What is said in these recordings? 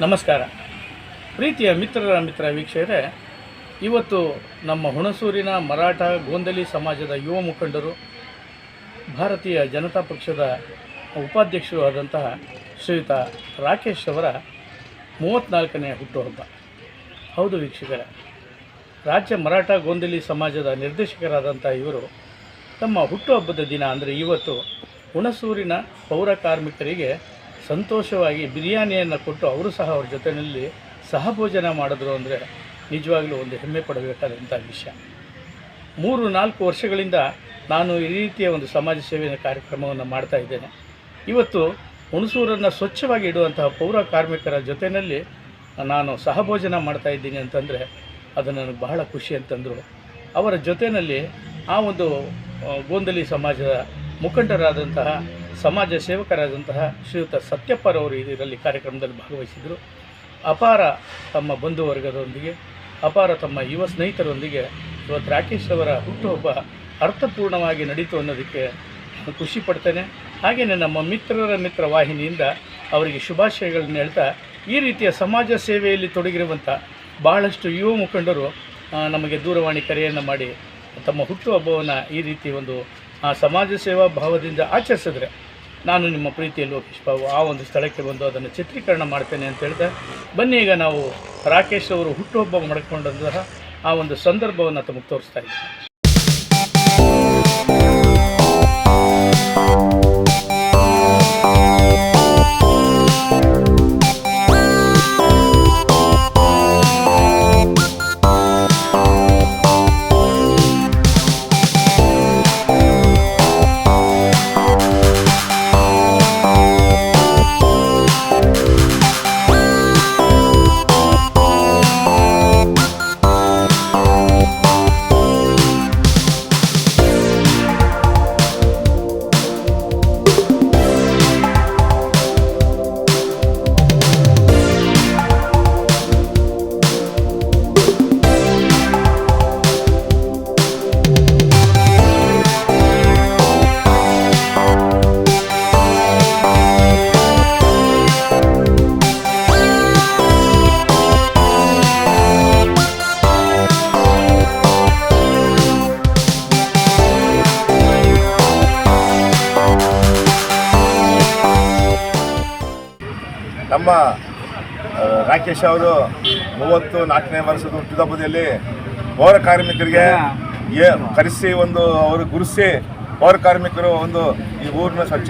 ನಮಸ್ಕಾರ ಪ್ರೀತಿಯ ಮಿತ್ರ ವೀಕ್ಷಕರೇ, ಇವತ್ತು ನಮ್ಮ ಹುಣಸೂರಿನ ಮರಾಠ ಗೋಂದಲಿ ಸಮಾಜದ ಯುವ ಮುಖಂಡರು, ಭಾರತೀಯ ಜನತಾ ಪಕ್ಷದ ಉಪಾಧ್ಯಕ್ಷರು ಆದಂತಹ ಶ್ರೀಯುತ ರಾಕೇಶ್ ಅವರ 34ನೇ ಹುಟ್ಟುಹಬ್ಬ. ಹೌದು ವೀಕ್ಷಕರೇ, ರಾಜ್ಯ ಮರಾಠ ಗೋಂದಲಿ ಸಮಾಜದ ನಿರ್ದೇಶಕರಾದಂಥ ಇವರು ತಮ್ಮ ಹುಟ್ಟುಹಬ್ಬದ ದಿನ ಅಂದರೆ ಇವತ್ತು ಹುಣಸೂರಿನ ಪೌರ ಕಾರ್ಮಿಕರಿಗೆ ಸಂತೋಷವಾಗಿ ಬಿರಿಯಾನಿಯನ್ನು ಕೊಟ್ಟು ಅವರು ಸಹ ಅವ್ರ ಜೊತೆಯಲ್ಲಿ ಸಹಭೋಜನ ಮಾಡಿದ್ರು ಅಂದರೆ ನಿಜವಾಗಲೂ ಒಂದು ಹೆಮ್ಮೆ ಪಡಬೇಕಾದಂಥ ವಿಷಯ. 3-4 ವರ್ಷಗಳಿಂದ ನಾನು ಈ ರೀತಿಯ ಒಂದು ಸಮಾಜ ಸೇವೆಯ ಕಾರ್ಯಕ್ರಮವನ್ನು ಮಾಡ್ತಾ ಇದ್ದೇನೆ. ಇವತ್ತು ಹುಣಸೂರನ್ನು ಸ್ವಚ್ಛವಾಗಿ ಇಡುವಂತಹ ಪೌರ ಕಾರ್ಮಿಕರ ಜೊತೆಯಲ್ಲಿ ನಾನು ಸಹಭೋಜನ ಮಾಡ್ತಾ ಇದ್ದೀನಿ ಅಂತಂದರೆ ಅದು ನನಗೆ ಬಹಳ ಖುಷಿ ಅಂತಂದರು. ಅವರ ಜೊತೆಯಲ್ಲಿ ಆ ಒಂದು ಗೋಂದಲಿ ಸಮಾಜದ ಮುಖಂಡರಾದಂತಹ ಸಮಾಜ ಸೇವಕರಾದಂತಹ ಶ್ರೀಯುತ ಸತ್ಯಪ್ಪರವರು ಇದರಲ್ಲಿ ಕಾರ್ಯಕ್ರಮದಲ್ಲಿ ಭಾಗವಹಿಸಿದರು. ಅಪಾರ ತಮ್ಮ ಬಂಧುವರ್ಗದೊಂದಿಗೆ, ಅಪಾರ ತಮ್ಮ ಯುವ ಸ್ನೇಹಿತರೊಂದಿಗೆ ಇವತ್ತು ರಾಕೇಶ್ ಅವರ ಹುಟ್ಟುಹಬ್ಬ ಅರ್ಥಪೂರ್ಣವಾಗಿ ನಡೀತು ಅನ್ನೋದಕ್ಕೆ ಖುಷಿ ಪಡ್ತೇನೆ. ಹಾಗೆಯೇ ನಮ್ಮ ಮಿತ್ರ ವಾಹಿನಿಯಿಂದ ಅವರಿಗೆ ಶುಭಾಶಯಗಳನ್ನು ಹೇಳ್ತಾ, ಈ ರೀತಿಯ ಸಮಾಜ ಸೇವೆಯಲ್ಲಿ ತೊಡಗಿರುವಂಥ ಬಹಳಷ್ಟು ಯುವ ಮುಖಂಡರು ನಮಗೆ ದೂರವಾಣಿ ಕರೆಯನ್ನು ಮಾಡಿ ತಮ್ಮ ಹುಟ್ಟುಹಬ್ಬವನ್ನು ಈ ರೀತಿ ಒಂದು ಸಮಾಜ ಸೇವಾ ಭಾವದಿಂದ ಆಚರಿಸಿದ್ರೆ ನಾನು ನಿಮ್ಮ ಪ್ರೀತಿಯ ಲೋಕೇಶ್ ಬಾಬು ಆ ಒಂದು ಸ್ಥಳಕ್ಕೆ ಬಂದು ಅದನ್ನು ಚಿತ್ರೀಕರಣ ಮಾಡ್ತೇನೆ ಅಂತ ಹೇಳಿದೆ. ಬನ್ನಿ, ಈಗ ನಾವು ರಾಕೇಶ್ ಅವರು ಹುಟ್ಟುಹಬ್ಬ ಮಾಡಿಕೊಂಡಂತಹ ಆ ಒಂದು ಸಂದರ್ಭವನ್ನು ತಮಗೆ ತೋರಿಸ್ತಾ ಇದ್ದೀವಿ. ನಮ್ಮ ರಾಕೇಶ್ ಅವರು 34ನೇ ವರ್ಷದ ಹುಟ್ಟುಹಬ್ಬದಲ್ಲಿ ಪೌರ ಕಾರ್ಮಿಕರಿಗೆ ಕರೆಸಿ ಒಂದು ಅವರು ಗುರುಸಿ ಪೌರ ಕಾರ್ಮಿಕರು ಒಂದು ಈ ಊರಿನ ಸ್ವಚ್ಛ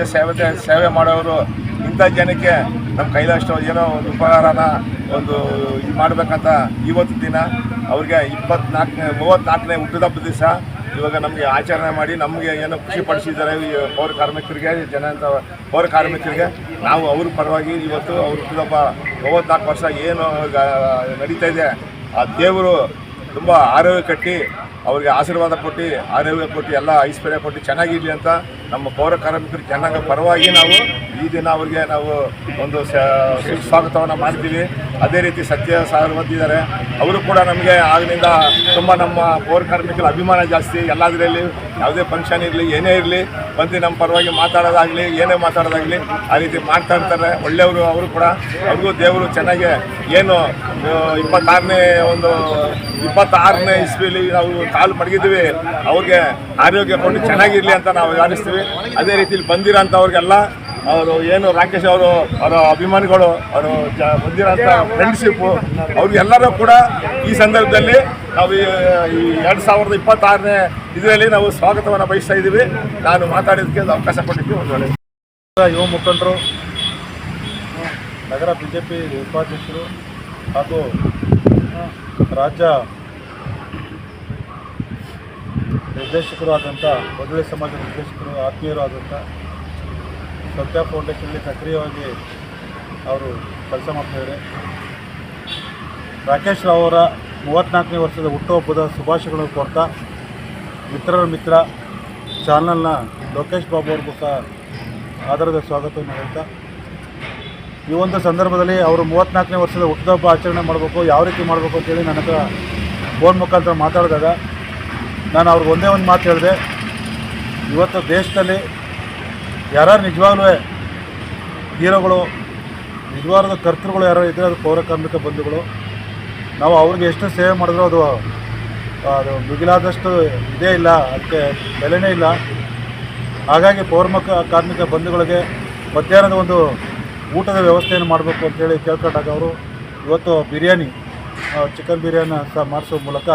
ಸೇವೆ ಮಾಡೋರು. ಇಂಥ ಜನಕ್ಕೆ ನಮ್ಮ ಕೈಲಾಷ್ಟು ಏನೋ ಒಂದು ಉಪಕಾರನ ಒಂದು ಇದು ಮಾಡಬೇಕಂತ ಇವತ್ತು ದಿನ ಅವ್ರಿಗೆ 34ನೇ ಹುಟ್ಟುಹಬ್ಬದ ದಿವಸ ಇವಾಗ ನಮಗೆ ಆಚರಣೆ ಮಾಡಿ ನಮಗೆ ಏನೋ ಖುಷಿ ಪಡಿಸಿದ್ದಾರೆ ಈ ಪೌರ ಕಾರ್ಮಿಕರಿಗೆ, ಪೌರ ಕಾರ್ಮಿಕರಿಗೆ. ನಾವು ಅವ್ರ ಪರವಾಗಿ ಇವತ್ತು ಅವ್ರ ಹುಟ್ಟುಹಬ್ಬ 34 ವರ್ಷ ಏನು ನಡೀತಾ ಇದೆ, ಆ ದೇವರು ತುಂಬ ಆರೋಗ್ಯ ಕಟ್ಟಿ ಅವ್ರಿಗೆ ಆಶೀರ್ವಾದ ಕೊಟ್ಟು ಆರೋಗ್ಯ ಕೊಟ್ಟು ಎಲ್ಲ ಐಶ್ವರ್ಯ ಕೊಟ್ಟು ಚೆನ್ನಾಗಿರಲಿ ಅಂತ ನಮ್ಮ ಪೌರ ಕಾರ್ಮಿಕರು ಚೆನ್ನಾಗಿ ಪರವಾಗಿ ನಾವು ಈ ದಿನ ಅವ್ರಿಗೆ ನಾವು ಒಂದು ಸ್ವಾಗತವನ್ನು ಮಾಡ್ತೀವಿ. ಅದೇ ರೀತಿ ಸತ್ಯ ಸಾರ್ ಬಂದಿದ್ದಾರೆ, ಅವರು ಕೂಡ ನಮಗೆ ಆಗಿನಿಂದ ತುಂಬ ನಮ್ಮ ಪೌರ ಕಾರ್ಮಿಕರ ಅಭಿಮಾನ ಜಾಸ್ತಿ. ಎಲ್ಲದರಲ್ಲಿ ಯಾವುದೇ ಫಂಕ್ಷನ್ ಇರಲಿ ಏನೇ ಇರಲಿ ಬಂದು ನಮ್ಮ ಪರವಾಗಿ ಮಾತಾಡೋದಾಗಲಿ ಏನೇ ಮಾತಾಡೋದಾಗಲಿ ಆ ರೀತಿ ಮಾತಾಡ್ತಾರೆ. ಒಳ್ಳೆಯವರು ಅವರು ಕೂಡ. ಅವ್ರಿಗೂ ದೇವರು ಚೆನ್ನಾಗಿ ಏನು 26ನೇ ಇಸ್ವಿಲಿ ನಾವು ಕಾಲು ಮಡಗಿದ್ದೀವಿ, ಅವ್ರಿಗೆ ಆರೋಗ್ಯ ಕೊಟ್ಟು ಚೆನ್ನಾಗಿರಲಿ ಅಂತ ನಾವು ಹಾರೈಸ್ತೀವಿ. ಅದೇ ರೀತಿಲಿ ಬಂದಿರೋಂಥವ್ರಿಗೆಲ್ಲ ಅವರು ಏನು ರಾಕೇಶ್ ಅವರು ಅವರ ಅಭಿಮಾನಿಗಳು ಅವರು ಬಂದಿರೋಂಥ ಫ್ರೆಂಡ್ಶಿಪ್ಪು ಅವ್ರಿಗೆಲ್ಲರೂ ಕೂಡ ಈ ಸಂದರ್ಭದಲ್ಲಿ ನಾವು ಈ 2026ನೇ ಇದರಲ್ಲಿ ನಾವು ಸ್ವಾಗತವನ್ನು ಬಯಸ್ತಾ ಇದ್ದೀವಿ. ನಾನು ಮಾತಾಡೋದಕ್ಕೆ ಅವಕಾಶ ಕೊಟ್ಟಿದ್ದೀವಿ. ಒಂದು ವೇಳೆ ಯುವ ಮುಖಂಡರು, ನಗರ BJP ಉಪಾಧ್ಯಕ್ಷರು ಹಾಗೂ ರಾಜ್ಯ ನಿರ್ದೇಶಕರು ಆದಂಥ ಗೋಂದಲಿ ಸಮಾಜ ನಿರ್ದೇಶಕರು, ಆತ್ಮೀಯರು ಆದಂಥ ಸತ್ಯ ಫೌಂಡೇಶನ್ನಲ್ಲಿ ಸಕ್ರಿಯವಾಗಿ ಅವರು ಕೆಲಸ ಮಾಡ್ತಾಯಿದ್ದಾರೆ. ರಾಕೇಶ್ ರಾವ್ ಅವರ 34ನೇ ವರ್ಷದ ಹುಟ್ಟುಹಬ್ಬದ ಶುಭಾಶಯಗಳನ್ನು ಕೊಡ್ತಾ, ಮಿತ್ರರ ಮಿತ್ರ ಚಾನಲ್ನ ಲೋಕೇಶ್ ಬಾಬು ಅವ್ರಿಗೂ ಸಹ ಆಧಾರದ ಸ್ವಾಗತವನ್ನು ಹೇಳ್ತಾ, ಈ ಒಂದು ಸಂದರ್ಭದಲ್ಲಿ ಅವರು 34ನೇ ವರ್ಷದ ಹುಟ್ಟುಹಬ್ಬ ಆಚರಣೆ ಮಾಡಬೇಕು, ಯಾವ ರೀತಿ ಮಾಡಬೇಕು ಅಂತೇಳಿ ನನ್ನ ಹತ್ರ ಫೋನ್ ಮುಖಾಂತರ ಮಾತಾಡಿದಾಗ ನಾನು ಅವ್ರಿಗೆ ಒಂದೇ ಒಂದು ಮಾತು ಹೇಳಿದೆ. ಇವತ್ತು ದೇಶದಲ್ಲಿ ಯಾರು ನಿಜವಾಗ್ಲೂ ಹೀರೋಗಳು ನಿಜವಾದ ಕರ್ತೃಗಳು ಯಾರೋ ಇದ್ದರೆ ಅದು ಪೌರ ಕಾರ್ಮಿಕ ಬಂಧುಗಳು. ನಾವು ಅವ್ರಿಗೆ ಎಷ್ಟು ಸೇವೆ ಮಾಡಿದ್ರೂ ಅದು ಮಿಗಿಲಾದಷ್ಟು ಇದೇ ಇಲ್ಲ, ಅದಕ್ಕೆ ಬೆಲೆನೇ ಇಲ್ಲ. ಹಾಗಾಗಿ ಕಾರ್ಮಿಕ ಬಂಧುಗಳಿಗೆ ಮಧ್ಯಾಹ್ನದ ಒಂದು ಊಟದ ವ್ಯವಸ್ಥೆಯನ್ನು ಮಾಡಬೇಕು ಅಂತೇಳಿ ಕೇಳ್ಕೊಂಡಾಗ ಅವರು ಇವತ್ತು ಬಿರಿಯಾನಿ, ಚಿಕನ್ ಬಿರಿಯಾನಿ ಸಹ ಮಾಡಿಸೋ ಮೂಲಕ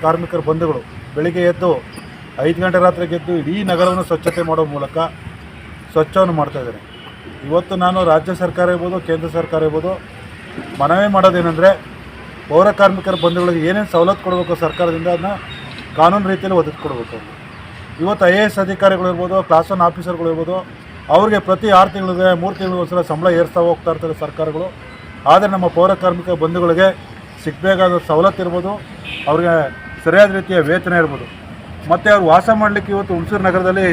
ಕಾರ್ಮಿಕರ ಬಂಧುಗಳು ಬೆಳಿಗ್ಗೆ ಎದ್ದು 5 ಗಂಟೆ ರಾತ್ರಿಗೆ ಎದ್ದು ಇಡೀ ನಗರವನ್ನು ಸ್ವಚ್ಛತೆ ಮಾಡೋ ಮೂಲಕ ಸ್ವಚ್ಛವನ್ನು ಮಾಡ್ತಾಯಿದ್ದಾರೆ. ಇವತ್ತು ನಾನು ರಾಜ್ಯ ಸರ್ಕಾರ ಇರ್ಬೋದು, ಕೇಂದ್ರ ಸರ್ಕಾರ ಇರ್ಬೋದು, ಮನವಿ ಮಾಡೋದೇನೆಂದರೆ ಪೌರ ಕಾರ್ಮಿಕರ ಬಂಧುಗಳಿಗೆ ಏನೇನು ಸವಲತ್ತು ಕೊಡಬೇಕು ಸರ್ಕಾರದಿಂದ ಅದನ್ನ ಕಾನೂನು ರೀತಿಯಲ್ಲಿ ಒದಗಿಸ್ಕೊಡ್ಬೇಕು. ಇವತ್ತು IAS ಅಧಿಕಾರಿಗಳಿರ್ಬೋದು, ಕ್ಲಾಸ್ 1 ಆಫೀಸರ್ಗಳಿರ್ಬೋದು, ಅವ್ರಿಗೆ ಪ್ರತಿ 6 ತಿಂಗಳಿಗೆ 3 ತಿಂಗಳಿಗೊಂದ್ಸಲ ಸಂಬಳ ಏರಿಸ್ತಾ ಹೋಗ್ತಾ ಇರ್ತಾರೆ ಸರ್ಕಾರಗಳು. ಆದರೆ ನಮ್ಮ ಪೌರ ಕಾರ್ಮಿಕ ಬಂಧುಗಳಿಗೆ ಸಿಗಬೇಕಾದ ಸವಲತ್ತು ಇರ್ಬೋದು, ಅವ್ರಿಗೆ ಸರಿಯಾದ ರೀತಿಯ ವೇತನ ಇರ್ಬೋದು. ಮತ್ತು ಅವ್ರು ವಾಸ ಮಾಡಲಿಕ್ಕೆ ಇವತ್ತು ಹುಣಸೂರು ನಗರದಲ್ಲಿ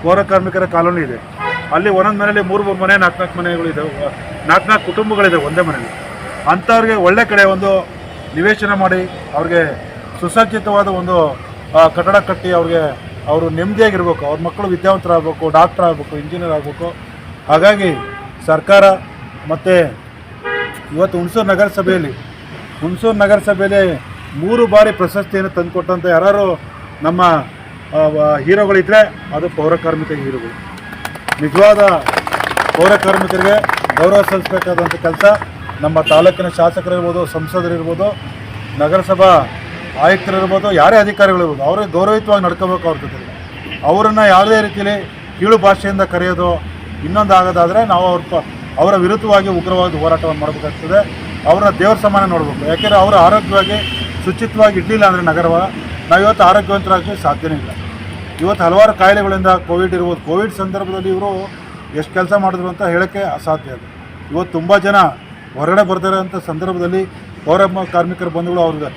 ಪೌರ ಕಾರ್ಮಿಕರ ಕಾಲೋನಿ ಇದೆ. ಅಲ್ಲಿ ಒಂದೊಂದು ಮನೆಯಲ್ಲಿ 3 ಮನೆ 4 ಮನೆಗಳಿದೆ, 4 ಕುಟುಂಬಗಳಿದೆ ಒಂದೇ ಮನೆಯಲ್ಲಿ. ಅಂಥವ್ರಿಗೆ ಒಳ್ಳೆ ಕಡೆ ಒಂದು ನಿವೇಶನ ಮಾಡಿ ಅವ್ರಿಗೆ ಸುಸಜ್ಜಿತವಾದ ಒಂದು ಕಟ್ಟಡ ಕಟ್ಟಿ ಅವರು ನೆಮ್ಮದಿಯಾಗಿರ್ಬೇಕು. ಅವ್ರ ಮಕ್ಕಳು ವಿದ್ಯಾವಂತರಾಗಬೇಕು, ಡಾಕ್ಟರ್ ಆಗಬೇಕು, ಇಂಜಿನಿಯರ್ ಆಗಬೇಕು. ಹಾಗಾಗಿ ಸರ್ಕಾರ ಮತ್ತು ಇವತ್ತು ಹುಣಸೂರು ನಗರಸಭೆಯಲ್ಲಿ 3 ಬಾರಿ ಪ್ರಶಸ್ತಿಯನ್ನು ತಂದುಕೊಟ್ಟಂಥ ಯಾರು ನಮ್ಮ ಹೀರೋಗಳಿದ್ದರೆ ಅದು ಪೌರ ಕಾರ್ಮಿಕ ಹೀರೋಗಳು. ನಿಜವಾದ ಪೌರ ಕಾರ್ಮಿಕರಿಗೆ ಗೌರವ ಸಲ್ಲಿಸಬೇಕಾದಂಥ ಕೆಲಸ ನಮ್ಮ ತಾಲೂಕಿನ ಶಾಸಕರಿರ್ಬೋದು, ಸಂಸದರಿರ್ಬೋದು, ನಗರಸಭಾ ಆಯುಕ್ತರಿರ್ಬೋದು, ಯಾರೇ ಅಧಿಕಾರಿಗಳಿರ್ಬೋದು, ಅವ್ರಿಗೆ ಗೌರವಯುತವಾಗಿ ನಡ್ಕೋಬೇಕು. ಅವ್ರ ಜೊತೆಗೆ ಅವರನ್ನು ಯಾವುದೇ ರೀತಿಯಲ್ಲಿ ಕೀಳು ಭಾಷೆಯಿಂದ ಕರೆಯೋದು ಇನ್ನೊಂದು ಆಗೋದಾದರೆ ನಾವು ಅವರ ವಿರುದ್ಧವಾಗಿ ಉಗ್ರವಾದ ಹೋರಾಟವನ್ನು ಮಾಡಬೇಕಾಗ್ತದೆ. ಅವ್ರನ್ನ ದೇವ್ರ ಸಮಾನ ನೋಡಬೇಕು. ಯಾಕೆಂದರೆ ಅವರು ಆರೋಗ್ಯವಾಗಿ ಶುಚಿತ್ವವಾಗಿ ಇಡಲಿಲ್ಲ ಅಂದರೆ ನಾವು ಇವತ್ತು ಆರೋಗ್ಯವಂತರಾಗಲಿ ಸಾಧ್ಯನೇ ಇಲ್ಲ. ಇವತ್ತು ಹಲವಾರು ಕಾಯಿಲೆಗಳಿಂದ ಕೋವಿಡ್ ಇರ್ಬೋದು. ಕೋವಿಡ್ ಸಂದರ್ಭದಲ್ಲಿ ಇವರು ಎಷ್ಟು ಕೆಲಸ ಮಾಡಿದ್ರು ಅಂತ ಹೇಳೋಕ್ಕೆ ಅಸಾಧ್ಯ ಅದು. ಇವತ್ತು ತುಂಬ ಜನ ಹೊರಗಡೆ ಬರ್ತಾರಂಥ ಸಂದರ್ಭದಲ್ಲಿ ಪೌರ ಕಾರ್ಮಿಕರ ಬಂಧುಗಳು ಅವ್ರಿಗೆ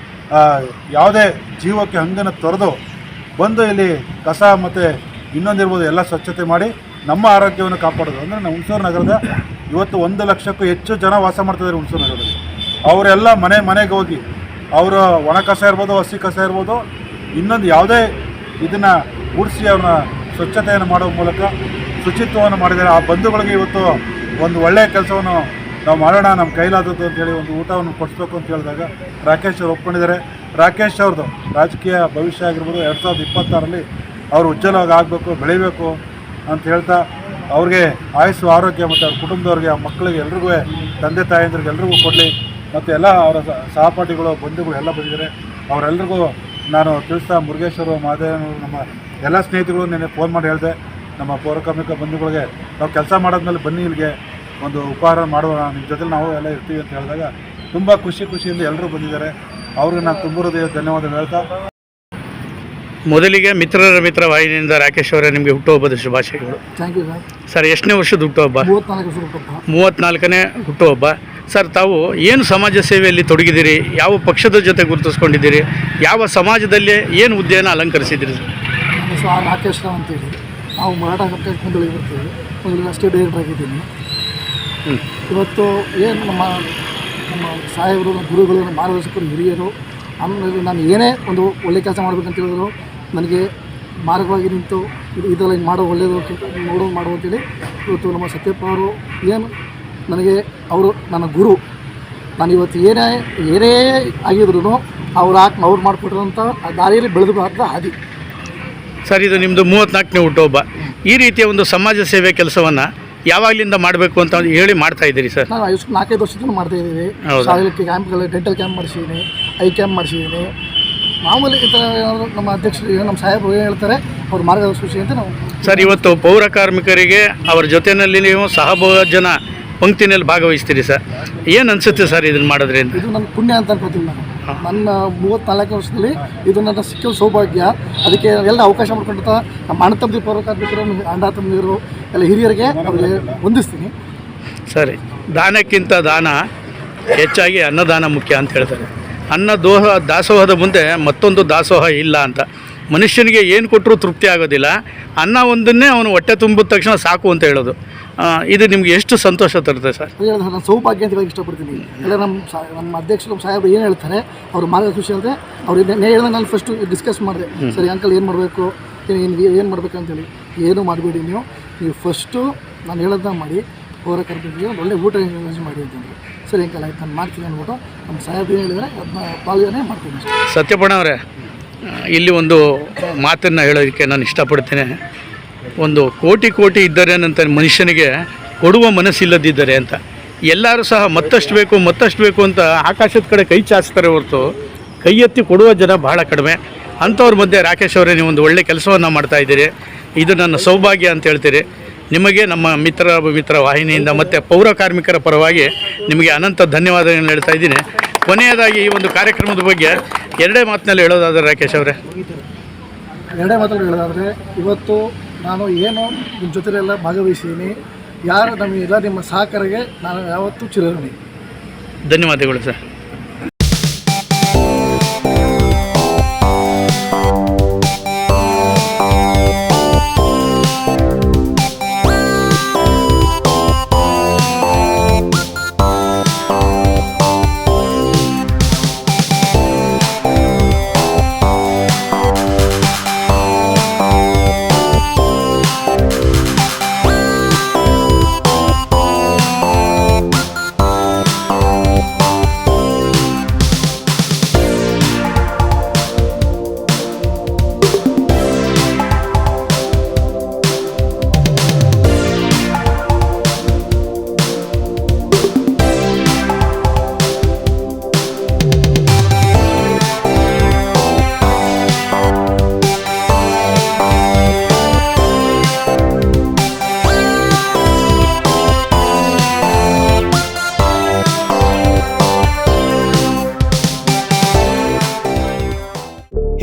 ಯಾವುದೇ ಜೀವಕ್ಕೆ ಹಂಗನ್ನು ತೊರೆದು ಬಂದು ಇಲ್ಲಿ ಕಸ ಮತ್ತು ಇನ್ನೊಂದಿರ್ಬೋದು ಎಲ್ಲ ಸ್ವಚ್ಛತೆ ಮಾಡಿ ನಮ್ಮ ಆರೋಗ್ಯವನ್ನು ಕಾಪಾಡೋದು. ಅಂದರೆ ನಾವು ಹುಣಸೂರು ನಗರದ ಇವತ್ತು 1 ಲಕ್ಷಕ್ಕೂ ಹೆಚ್ಚು ಜನ ವಾಸ ಮಾಡ್ತಿದ್ದಾರೆ ಹುಣಸೂರು ನಗರದಲ್ಲಿ. ಅವರೆಲ್ಲ ಮನೆಗೆ ಹೋಗಿ ಅವರು ಒಣ ಕಸ ಇರ್ಬೋದು, ಹಸಿ ಕಸ ಇರ್ಬೋದು, ಇನ್ನೊಂದು ಯಾವುದೇ ಇದನ್ನು ಗುಡಿಸಿ ಅವ್ರನ್ನ ಸ್ವಚ್ಛತೆಯನ್ನು ಮಾಡೋ ಮೂಲಕ ಶುಚಿತ್ವವನ್ನು ಮಾಡಿದ್ದಾರೆ. ಆ ಬಂಧುಗಳಿಗೆ ಇವತ್ತು ಒಂದು ಒಳ್ಳೆಯ ಕೆಲಸವನ್ನು ನಾವು ಮಾಡೋಣ, ನಮ್ಮ ಕೈಲಾದದ್ದು ಅಂತೇಳಿ ಒಂದು ಊಟವನ್ನು ಕೊಡಿಸ್ಬೇಕು ಅಂತ ಹೇಳಿದಾಗ ರಾಕೇಶ್ ಅವರು ಒಪ್ಕೊಂಡಿದ್ದಾರೆ. ರಾಕೇಶ್ ಅವ್ರದ್ದು ರಾಜಕೀಯ ಭವಿಷ್ಯ ಆಗಿರ್ಬೋದು 2026ರಲ್ಲಿ ಅವರು ಉಜ್ವಲವಾಗಿ ಆಗಬೇಕು, ಬೆಳಿಬೇಕು ಅಂತ ಹೇಳ್ತಾ ಅವ್ರಿಗೆ ಆಯುಸ್ಸು, ಆರೋಗ್ಯ ಮತ್ತು ಅವ್ರ ಕುಟುಂಬದವ್ರಿಗೆ, ಆ ಮಕ್ಕಳಿಗೆ ಎಲ್ರಿಗೂ, ತಂದೆ ತಾಯಂದ್ರಿಗೆ ಎಲ್ರಿಗೂ ಕೊಡಲಿ. ಮತ್ತು ಎಲ್ಲ ಅವರ ಸಹಪಾಠಿಗಳು, ಬಂಧುಗಳು ಎಲ್ಲ ಬಂದಿದ್ದಾರೆ. ಅವರೆಲ್ರಿಗೂ ನಾನು ತಿಳಿಸ್ತಾ ಮುರುಗೇಶ್ವರು, ಮಹಾದೇವನವರು, ನಮ್ಮ ಎಲ್ಲ ಸ್ನೇಹಿತರು ನೆನ್ನೆ ಫೋನ್ ಮಾಡಿ ಹೇಳಿದೆ, ನಮ್ಮ ಪೌರ ಕಾರ್ಮಿಕ ಬಂಧುಗಳಿಗೆ ನಾವು ಕೆಲಸ ಮಾಡಾದ್ಮೇಲೆ ಬನ್ನಿ ಇಲ್ಲಿಗೆ ಒಂದು ಉಪಹಾರ ಮಾಡೋಣ, ನಿಮ್ಮ ಜೊತೆ ನಾವು ಎಲ್ಲ ಇರ್ತೀವಿ ಅಂತ ಹೇಳಿದಾಗ ತುಂಬ ಖುಷಿಯಿಂದ ಎಲ್ಲರೂ ಬಂದಿದ್ದಾರೆ. ಅವ್ರಿಗೆ ನಾನು ತುಂಬ ಹೃದಯ ಧನ್ಯವಾದ ಹೇಳ್ತಾ, ಮೊದಲಿಗೆ ಮಿತ್ರರ ಮಿತ್ರ ವಾಹಿನಿಯಿಂದ ರಾಕೇಶ್ ಅವರೇ ನಿಮಗೆ ಹುಟ್ಟುಹಬ್ಬದ ಶುಭಾಶಯಗಳು. Thank you sir. ಎಷ್ಟನೇ ವರ್ಷದ ಹುಟ್ಟುಹಬ್ಬ? 34 ವರ್ಷದ ಹುಟ್ಟುಹಬ್ಬ. 34ನೇ ಹುಟ್ಟುಹಬ್ಬ. ಸರ್, ತಾವು ಏನು ಸಮಾಜ ಸೇವೆಯಲ್ಲಿ ತೊಡಗಿದ್ದೀರಿ? ಯಾವ ಪಕ್ಷದ ಜೊತೆ ಗುರುತಿಸ್ಕೊಂಡಿದ್ದೀರಿ? ಯಾವ ಸಮಾಜದಲ್ಲಿ ಏನು ಹುದ್ದೆಯನ್ನು ಅಲಂಕರಿಸಿದ್ದೀರಿ ಸರ್? ನನ್ನ ಹೆಸರು ರಾಕೇಶ್ ರಾವ್ ಅಂತೇಳಿ. ನಾವು ಮರಾಠ ಕುಂದಳಿಗೆ ಬರ್ತೀವಿ. ಕುಂದಳಿಗೆ ಸ್ಟೇಟ್ ಡೈರೆಕ್ಟರ್ ಆಗಿದ್ದೀನಿ. ಇವತ್ತು ಏನು ನಮ್ಮ ಸಾಹೇಬರು, ಗುರುಗಳು, ಮಾರ್ಗದರ್ಶಕರು, ಹಿರಿಯರು, ಆಮೇಲೆ ನಾನು ಏನೇ ಒಂದು ಒಳ್ಳೆ ಕೆಲಸ ಮಾಡಬೇಕಂತ ಹೇಳಿದ್ರು ನನಗೆ ಮಾರ್ಗವಾಗಿ ನಿಂತು ಇದೆಲ್ಲ ಮಾಡೋ ಒಳ್ಳೆಯದು ಮಾಡು ಅಂತೇಳಿ ಇವತ್ತು ನಮ್ಮ ಸತ್ಯಪ್ಪ ಅವರು ಏನು ನನಗೆ ಅವರು ನನ್ನ ಗುರು. ನಾನು ಇವತ್ತು ಏನೇ ಆಗಿದ್ರು ಅವ್ರು ಮಾಡಿಕೊಟ್ಟಿರೋಂಥ ಆ ದಾರಿಯಲ್ಲಿ ಬೆಳೆದು ಹಾಕಿದ ಹಾದಿ. ಸರ್, ಇದು ನಿಮ್ಮದು 34ನೇ ಹುಟ್ಟುಹಬ್ಬ. ಈ ರೀತಿಯ ಒಂದು ಸಮಾಜ ಸೇವೆ ಕೆಲಸವನ್ನು ಯಾವಾಗಲಿಂದ ಮಾಡಬೇಕು ಅಂತ ಹೇಳಿ ಮಾಡ್ತಾ ಇದ್ದೀರಿ ಸರ್? ನಾನು 4-5 ವರ್ಷದಿಂದ ಮಾಡ್ತಾ ಇದ್ದೀವಿ. ಶಾಲೆಗೆ ಕ್ಯಾಂಪ್ಗಳು, ಡೆಂಟಲ್ ಕ್ಯಾಂಪ್ ಮಾಡಿಸಿದ್ದೀನಿ, ಐ ಕ್ಯಾಂಪ್ ಮಾಡಿಸಿದ್ದೀನಿ. ಮಾಮೂಲಿ ಈ ಥರ ಏನಾದರೂ ನಮ್ಮ ಅಧ್ಯಕ್ಷರು, ನಮ್ಮ ಸಾಹೇಬರು ಏನು ಹೇಳ್ತಾರೆ ಅವ್ರ ಮಾರ್ಗದರ್ಶಿ ಅಂತ ನಾವು. ಸರ್, ಇವತ್ತು ಪೌರ ಕಾರ್ಮಿಕರಿಗೆ ಅವರ ಜೊತೆಯಲ್ಲಿ ನೀವು ಸಹಭೋಜನ ಪಂಕ್ತಿನಲ್ಲಿ ಭಾಗವಹಿಸ್ತೀರಿ ಸರ್. ಏನು ಅನಿಸುತ್ತೆ ಸರ್ ಇದನ್ನು ಮಾಡೋದ್ರಿಂದ? ಇದು ನನ್ನ ಪುಣ್ಯ ಅಂತ ಅನ್ಕೋತೀನಿ ನಾನು. ನನ್ನ 34 ವರ್ಷದಲ್ಲಿ ಇದು ನನ್ನ ಸಿಕ್ಕಿದ ಸೌಭಾಗ್ಯ. ಅದಕ್ಕೆ ಎಲ್ಲ ಅವಕಾಶ ಮಾಡ್ಕೊಂಡ ನಮ್ಮ ಅಣ್ಣ ತಮ್ಮದಿ ಪೌರ ಕಾರ್ಮಿಕರು, ಅಣ್ಣ ತಮ್ಮದಿರು ಎಲ್ಲ ಹಿರಿಯರಿಗೆ ಅವ್ರಿಗೆ ವಂದಿಸ್ತೀನಿ. ಸರಿ. ದಾನಕ್ಕಿಂತ ದಾನ ಹೆಚ್ಚಾಗಿ ಅನ್ನದಾನ ಮುಖ್ಯ ಅಂತ ಹೇಳ್ತಾರೆ. ದಾಸೋಹದ ಮುಂದೆ ಮತ್ತೊಂದು ದಾಸೋಹ ಇಲ್ಲ ಅಂತ. ಮನುಷ್ಯನಿಗೆ ಏನು ಕೊಟ್ಟರೂ ತೃಪ್ತಿ ಆಗೋದಿಲ್ಲ. ಅನ್ನ ಒಂದನ್ನೇ ಅವನು ಹೊಟ್ಟೆ ತುಂಬಿದ ತಕ್ಷಣ ಸಾಕು ಅಂತ ಹೇಳೋದು. ಇದು ನಿಮ್ಗೆ ಎಷ್ಟು ಸಂತೋಷ ತರುತ್ತೆ ಸರ್? ನಾನು ಸೌಭಾಗ್ಯ ಅಂತ ಹೇಳಕ್ಕೆ ಇಷ್ಟಪಡ್ತೀನಿ. ಎಲ್ಲ ನಮ್ಮ ಅಧ್ಯಕ್ಷರು, ನಮ್ಮ ಸಾಹೇಬರು ಏನು ಹೇಳ್ತಾರೆ ಅವ್ರ ಮಾರ್ಗದರ್ಶಿ ಅಂದರೆ ಅವ್ರಿಗೆ ಹೇಳಿದ ನಾನು ಫಸ್ಟು ಡಿಸ್ಕಸ್ ಮಾಡಿದೆ. ಸರಿ ಅಂಕಲ್ ಏನು ಮಾಡಬೇಕು, ಏನು ಮಾಡಬೇಕು ಅಂತೇಳಿ. ಏನೂ ಮಾಡಬೇಡಿ, ನೀವು ಫಸ್ಟು ನಾನು ಹೇಳೋದನ್ನ ಮಾಡಿ. ಪೌರ ಕಾರ್ಮಿಕರಿಗೆ ಒಂದು ಒಳ್ಳೆ ಊಟ ಯೋಜನೆ ಮಾಡಿ ಅಂತಂದರು. ಸರಿ ಹಿಂಗೆಲ್ಲ ಆಯ್ತು ನಾನು ಮಾಡ್ತೀನಿ ಅಂದ್ಬಿಟ್ಟು ನಮ್ಮ ಸಾಹೇಬ್ರು ಏನು ಹೇಳಿದರೆ ಅದನ್ನ ಪಾಲನೆ ಮಾಡ್ತೀನಿ ಅಷ್ಟೇ. ಸತ್ಯಪಣ್ಣ ಅವರೇ, ಇಲ್ಲಿ ಒಂದು ಮಾತನ್ನು ಹೇಳೋದಕ್ಕೆ ನಾನು ಇಷ್ಟಪಡ್ತೇನೆ. ಒಂದು ಕೋಟಿ ಇದ್ದಾರೇನಂತ ಮನುಷ್ಯನಿಗೆ ಕೊಡುವ ಮನಸ್ಸಿಲ್ಲದಿದ್ದಾರೆ ಅಂತ. ಎಲ್ಲರೂ ಸಹ ಮತ್ತಷ್ಟು ಬೇಕು ಅಂತ ಆಕಾಶದ ಕಡೆ ಕೈ ಚಾಚ್ತಾರೆ ಹೊರತು ಕೈ ಎತ್ತಿ ಕೊಡುವ ಜನ ಬಹಳ ಕಡಿಮೆ. ಅಂಥವ್ರ ಮಧ್ಯೆ ರಾಕೇಶ್ ಅವರೇ ನೀವು ಒಂದು ಒಳ್ಳೆ ಕೆಲಸವನ್ನು ಮಾಡ್ತಾಯಿದ್ದೀರಿ. ಇದು ನನ್ನ ಸೌಭಾಗ್ಯ ಅಂತ ಹೇಳ್ತೀರಿ. ನಿಮಗೆ ನಮ್ಮ ಮಿತ್ರ ವಾಹಿನಿಯಿಂದ ಮತ್ತು ಪೌರ ಕಾರ್ಮಿಕರ ಪರವಾಗಿ ನಿಮಗೆ ಅನಂತ ಧನ್ಯವಾದಗಳನ್ನು ಹೇಳ್ತಾ ಇದ್ದೀನಿ. ಕೊನೆಯದಾಗಿ ಈ ಒಂದು ಕಾರ್ಯಕ್ರಮದ ಬಗ್ಗೆ ಎರಡೇ ಮಾತಿನಲ್ಲಿ ಹೇಳೋದಾದರೆ ರಾಕೇಶ್ ಅವರೇ? ಎರಡೇ ಮಾತುಗಳು ಹೇಳೋದಾದರೆ, ಇವತ್ತು ನಾನು ಏನು ನಿಮ್ಮ ಜೊತೆಲೆಲ್ಲ ಭಾಗವಹಿಸಿದ್ದೀನಿ. ಯಾರು ನಮಗೆಲ್ಲ ನಿಮ್ಮ ಸಹಕಾರಿಗೆ ನಾನು ಯಾವತ್ತೂ ಚಿರಋಣಿ. ಧನ್ಯವಾದಗಳು ಸರ್.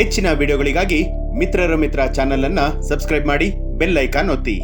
ಹೆಚ್ಚಿನ ವಿಡಿಯೋಗಳಿಗಾಗಿ ಮಿತ್ರರ ಮಿತ್ರ ಚಾನೆಲ್ ಅನ್ನು ಸಬ್ಸ್ಕ್ರೈಬ್ ಮಾಡಿ, ಬೆಲ್ ಐಕಾನ್ ಒತ್ತಿ.